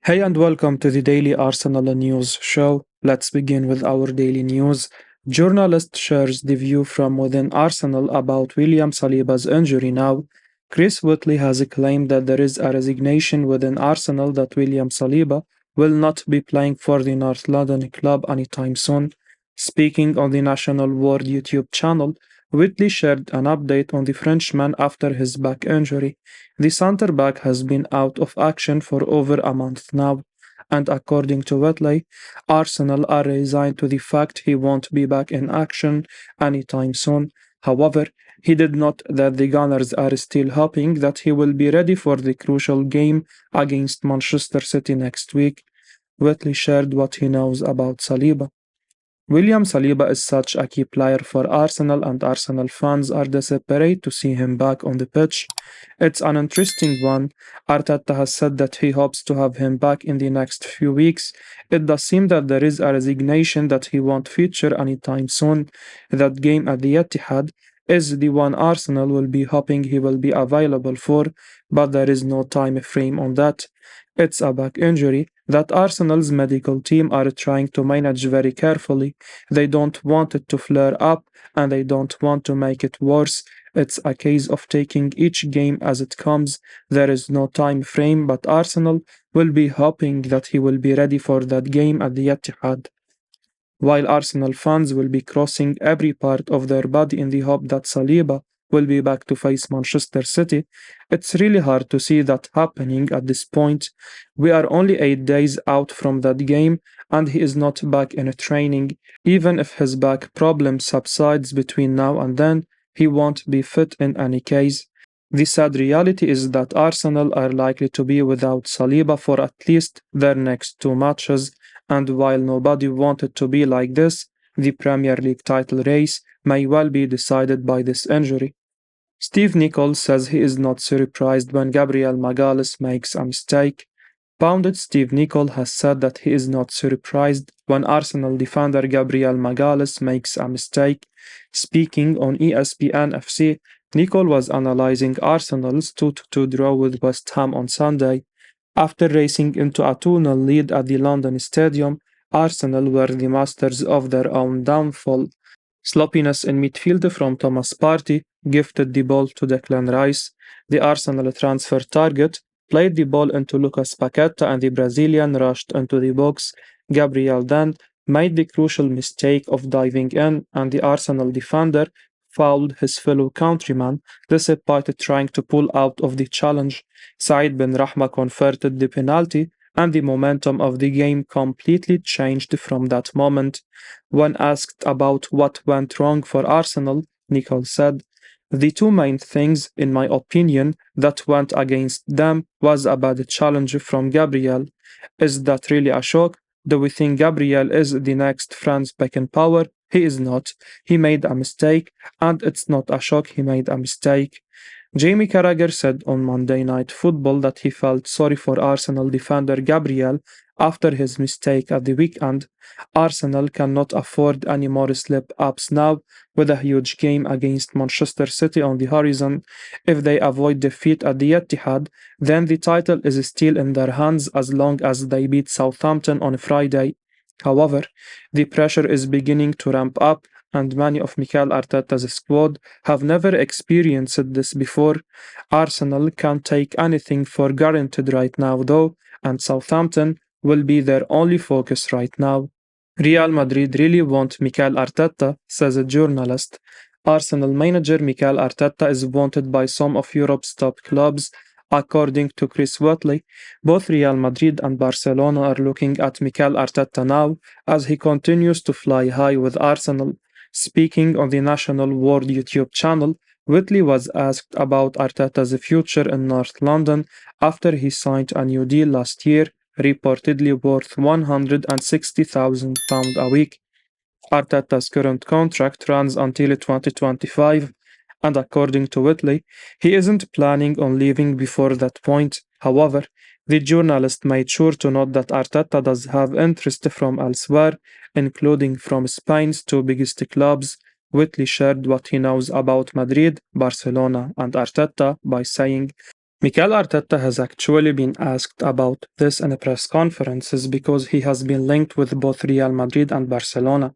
Hey and welcome to the Daily Arsenal News Show. Let's begin with our daily news. Journalist shares the view from within Arsenal about William Saliba's injury now. Chris Wheatley has claimed that there is a resignation within Arsenal that William Saliba will not be playing for the North London club anytime soon. Speaking on the National World YouTube channel, Wheatley shared an update on the Frenchman after his back injury. The centre back has been out of action for over a month now, and according to Whitley, Arsenal are resigned to the fact he won't be back in action anytime soon. However, he did note that the Gunners are still hoping that he will be ready for the crucial game against Manchester City next week. Whitley shared what he knows about Saliba. William Saliba is such a key player for Arsenal, and Arsenal fans are desperate to see him back on the pitch. It's an interesting one. Arteta has said that he hopes to have him back in the next few weeks. It does seem that there is a resignation that he won't feature anytime soon. That game at the Etihad is the one Arsenal will be hoping he will be available for, but there is no time frame on that. It's a back injury that Arsenal's medical team are trying to manage very carefully. They don't want it to flare up and they don't want to make it worse. It's a case of taking each game as it comes. There is no time frame, but Arsenal will be hoping that he will be ready for that game at the Etihad, while Arsenal fans will be crossing every part of their body in the hope that Saliba will be back to face Manchester City. It's really hard to see that happening at this point. We are only 8 days out from that game, and he is not back in training. Even if his back problem subsides between now and then, he won't be fit in any case. The sad reality is that Arsenal are likely to be without Saliba for at least their next two matches, and while nobody wanted to be like this, the Premier League title race may well be decided by this injury. Steve Nicol says he is not surprised when Gabriel Magalhaes makes a mistake. Pundit Steve Nicol has said that he is not surprised when Arsenal defender Gabriel Magalhaes makes a mistake. Speaking on ESPN FC, Nicol was analysing Arsenal's 2-2 draw with West Ham on Sunday. After racing into a 2-0 lead at the London Stadium, Arsenal were the masters of their own downfall. Sloppiness in midfield from Thomas Partey gifted the ball to Declan Rice. The Arsenal transfer target played the ball into Lucas Paqueta and the Brazilian rushed into the box. Gabriel then made the crucial mistake of diving in, and the Arsenal defender fouled his fellow countryman despite trying to pull out of the challenge. Said Ben Rahma converted the penalty, and the momentum of the game completely changed from that moment. When asked about what went wrong for Arsenal, Nicol said, "The two main things, in my opinion, that went against them was a bad challenge from Gabriel. Is that really a shock? Do we think Gabriel is the next Franz Beckenbauer? He is not. He made a mistake, and it's not a shock he made a mistake." Jamie Carragher said on Monday Night Football that he felt sorry for Arsenal defender Gabriel after his mistake at the weekend. Arsenal cannot afford any more slip-ups now, with a huge game against Manchester City on the horizon. If they avoid defeat at the Etihad, then the title is still in their hands as long as they beat Southampton on Friday. However, the pressure is beginning to ramp up, and many of Mikel Arteta's squad have never experienced this before. Arsenal can't take anything for granted right now, though, and Southampton will be their only focus right now. Real Madrid really want Mikel Arteta, says a journalist. Arsenal manager Mikel Arteta is wanted by some of Europe's top clubs. According to Chris Wheatley, both Real Madrid and Barcelona are looking at Mikel Arteta now as he continues to fly high with Arsenal. Speaking on the National World YouTube channel, Whitley was asked about Arteta's future in North London after he signed a new deal last year, reportedly worth £160,000 a week. Arteta's current contract runs until 2025, and according to Whitley, he isn't planning on leaving before that point. However, the journalist made sure to note that Arteta does have interest from elsewhere, including from Spain's two biggest clubs. Whitley shared what he knows about Madrid, Barcelona, and Arteta by saying, Mikel Arteta has actually been asked about this in press conferences because he has been linked with both Real Madrid and Barcelona.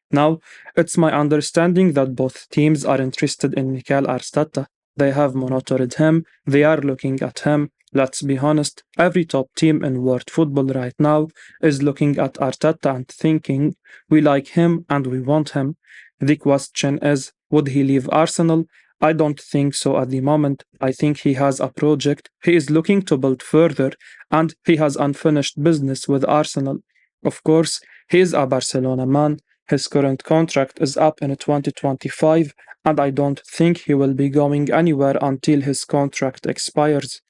Now, it's my understanding that both teams are interested in Mikel Arteta. They have monitored him, they are looking at him. Let's be honest, every top team in world football right now is looking at Arteta and thinking, we like him and we want him. The question is, would he leave Arsenal? I don't think so at the moment. I think he has a project he is looking to build further, and he has unfinished business with Arsenal. Of course, he is a Barcelona man. His current contract is up in 2025, and I don't think he will be going anywhere until his contract expires.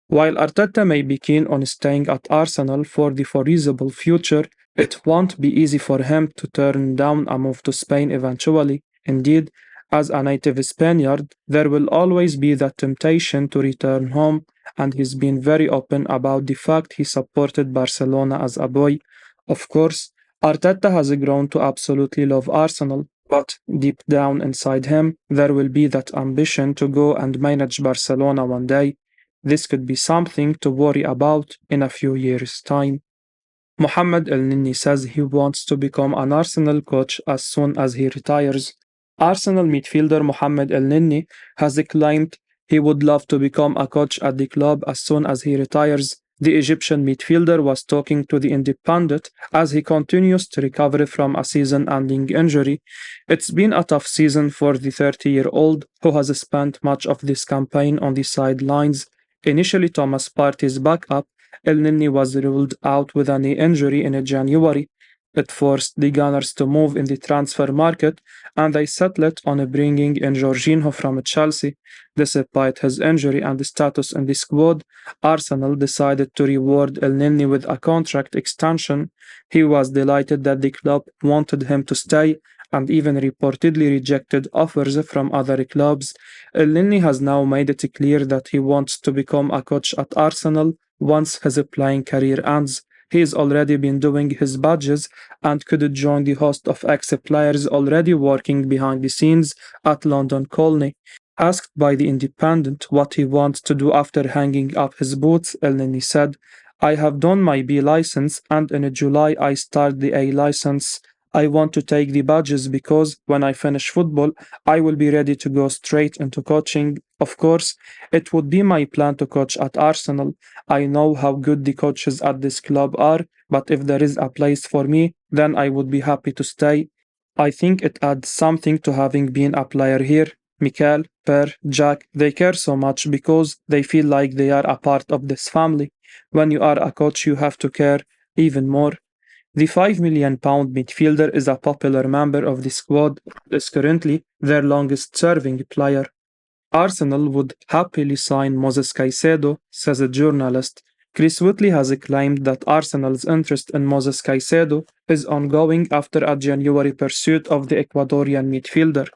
While Arteta may be keen on staying at Arsenal for the foreseeable future, it won't be easy for him to turn down a move to Spain eventually. Indeed, as a native Spaniard, there will always be that temptation to return home, and he's been very open about the fact he supported Barcelona as a boy. Of course, Arteta has grown to absolutely love Arsenal, but deep down inside him, there will be that ambition to go and manage Barcelona one day. This could be something to worry about in a few years' time. Mohamed El Nini says he wants to become an Arsenal coach as soon as he retires. Arsenal midfielder Mohamed El Nini has claimed he would love to become a coach at the club as soon as he retires. The Egyptian midfielder was talking to the Independent as he continues to recover from a season ending injury. It's been a tough season for the 30-year-old who has spent much of this campaign on the sidelines. Initially, Thomas Partey's backup, El Nini was ruled out with a knee injury in January. It forced the Gunners to move in the transfer market, and they settled on bringing in Jorginho from Chelsea. Despite his injury and status in the squad, Arsenal decided to reward El Nini with a contract extension. He was delighted that the club wanted him to stay and even reportedly rejected offers from other clubs. El Nini has now made it clear that he wants to become a coach at Arsenal once his playing career ends. He's already been doing his badges and could join the host of ex-players already working behind the scenes at London Colney. Asked by The Independent what he wants to do after hanging up his boots, El Nini said, I have done my B license and in July I start the A license. I want to take the badges because when I finish football, I will be ready to go straight into coaching. Of course, it would be my plan to coach at Arsenal. I know how good the coaches at this club are, but if there is a place for me, then I would be happy to stay. I think it adds something to having been a player here. Mikel, Per, Jack, they care so much because they feel like they are a part of this family. When you are a coach, you have to care even more. The £5 million midfielder is a popular member of the squad, is currently their longest serving player. Arsenal would happily sign Moses Caicedo, says a journalist. Chris Wheatley has claimed that Arsenal's interest in Moses Caicedo is ongoing after a January pursuit of the Ecuadorian midfielder.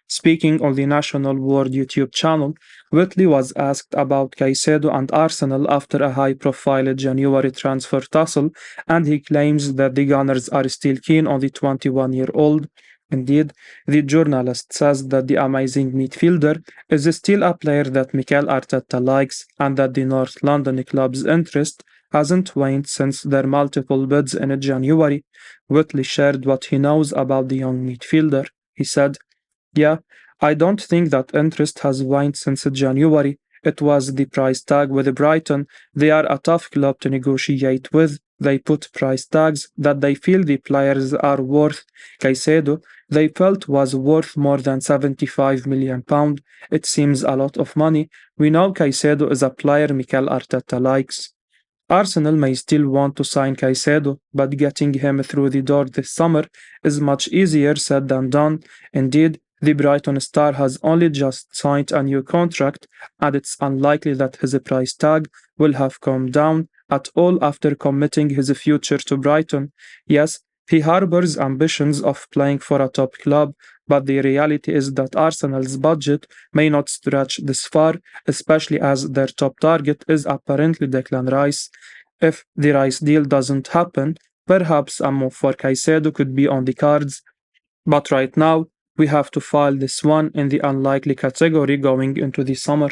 Speaking on the National World YouTube channel, Whitley was asked about Caicedo and Arsenal after a high-profile January transfer tussle, and he claims that the Gunners are still keen on the 21-year-old. Indeed, the journalist says that the amazing midfielder is still a player that Mikel Arteta likes and that the North London club's interest hasn't waned since their multiple bids in January. Whitley shared what he knows about the young midfielder. He said, yeah, I don't think that interest has waned since January. It was the price tag with Brighton. They are a tough club to negotiate with. They put price tags that they feel the players are worth. Caicedo, they felt was worth more than £75 million. It seems a lot of money. We know Caicedo is a player Mikel Arteta likes. Arsenal may still want to sign Caicedo, but getting him through the door this summer is much easier said than done. Indeed, the Brighton star has only just signed a new contract, and it's unlikely that his price tag will have come down at all after committing his future to Brighton. Yes, he harbors ambitions of playing for a top club, but the reality is that Arsenal's budget may not stretch this far, especially as their top target is apparently Declan Rice. If the Rice deal doesn't happen, perhaps a move for Caicedo could be on the cards. But right now, we have to file this one in the unlikely category going into the summer.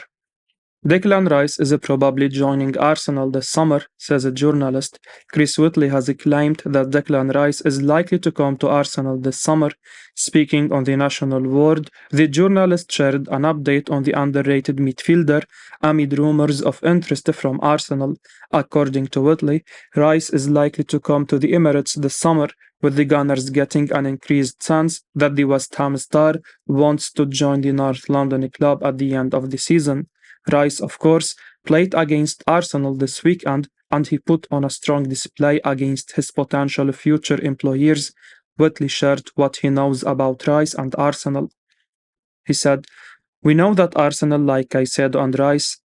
Declan Rice is probably joining Arsenal this summer, says a journalist. Chris Wheatley has claimed that Declan Rice is likely to come to Arsenal this summer. Speaking on the national ward, the journalist shared an update on the underrated midfielder amid rumors of interest from Arsenal. According to Wheatley, Rice is likely to come to the Emirates this summer, with the Gunners getting an increased sense that the West Ham star wants to join the North London club at the end of the season. Rice, of course, played against Arsenal this weekend and he put on a strong display against his potential future employers. Whitley shared what he knows about Rice and Arsenal. He said, "We know that Arsenal like Caicedo and Rice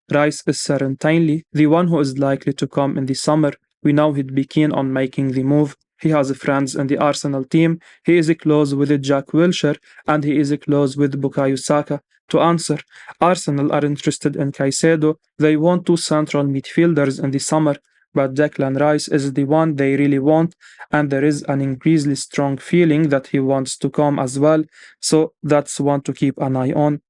is certainly the one who is likely to come in the summer. We know he'd be keen on making the move. He has friends in the Arsenal team. He is close with Jack Wilshere and he is close with Bukayo Saka. To answer, Arsenal are interested in Caicedo. They want two central midfielders in the summer, but Declan Rice is the one they really want, and there is an increasingly strong feeling that he wants to come as well, so that's one to keep an eye on.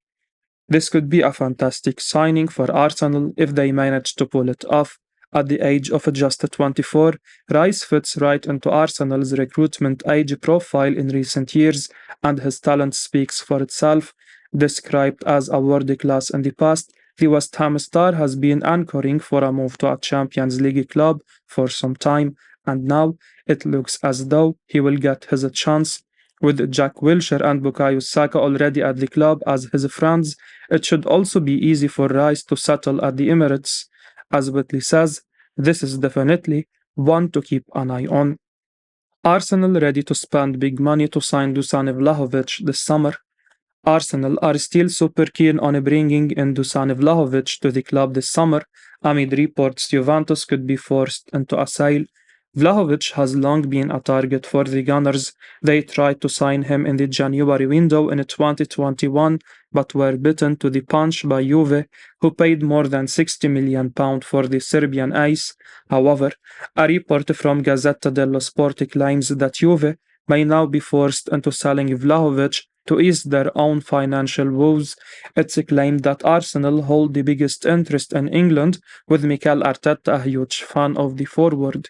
This could be a fantastic signing for Arsenal if they manage to pull it off. At the age of just 24, Rice fits right into Arsenal's recruitment age profile in recent years, and his talent speaks for itself. Described as a world class in the past, the West Ham star has been anchoring for a move to a Champions League club for some time, and now it looks as though he will get his chance. With Jack Wilshere and Bukayo Saka already at the club as his friends, it should also be easy for Rice to settle at the Emirates. As Whitley says, this is definitely one to keep an eye on. Arsenal ready to spend big money to sign Dusan Vlahovic this summer. Arsenal are still super keen on bringing in Dusan Vlahovic to the club this summer. Amid reports Juventus could be forced into a sale. Vlahovic has long been a target for the Gunners. They tried to sign him in the January window in 2021, but were beaten to the punch by Juve, who paid more than £60 million for the Serbian ace. However, a report from Gazzetta dello Sport claims that Juve may now be forced into selling Vlahovic to ease their own financial woes. It's claimed that Arsenal hold the biggest interest in England, with Mikel Arteta a huge fan of the forward.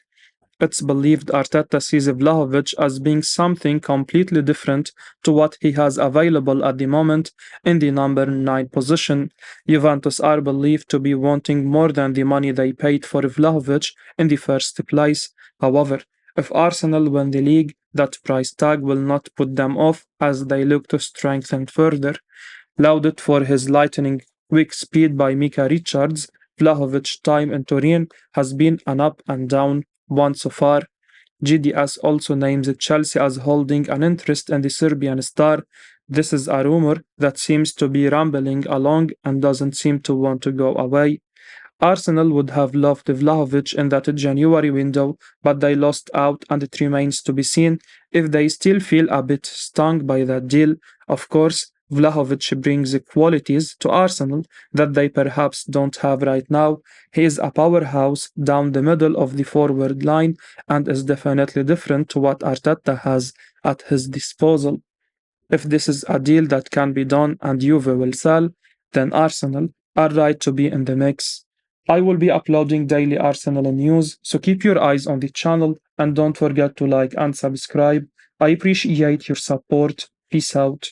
It's believed Arteta sees Vlahovic as being something completely different to what he has available at the moment in the number 9 position. Juventus are believed to be wanting more than the money they paid for Vlahovic in the first place. However, if Arsenal win the league, that price tag will not put them off as they look to strengthen further. Lauded for his lightning quick speed by Mika Richards, Vlahovic's time in Turin has been an up and down one so far. GDS also names Chelsea as holding an interest in the Serbian star. This is a rumor that seems to be rambling along and doesn't seem to want to go away. Arsenal would have loved Vlahovic in that January window, but they lost out and it remains to be seen if they still feel a bit stung by that deal. Of course, Vlahovic brings qualities to Arsenal that they perhaps don't have right now. He is a powerhouse down the middle of the forward line and is definitely different to what Arteta has at his disposal. If this is a deal that can be done and Juve will sell, then Arsenal are right to be in the mix. I will be uploading daily Arsenal news, so keep your eyes on the channel and don't forget to like and subscribe. I appreciate your support. Peace out.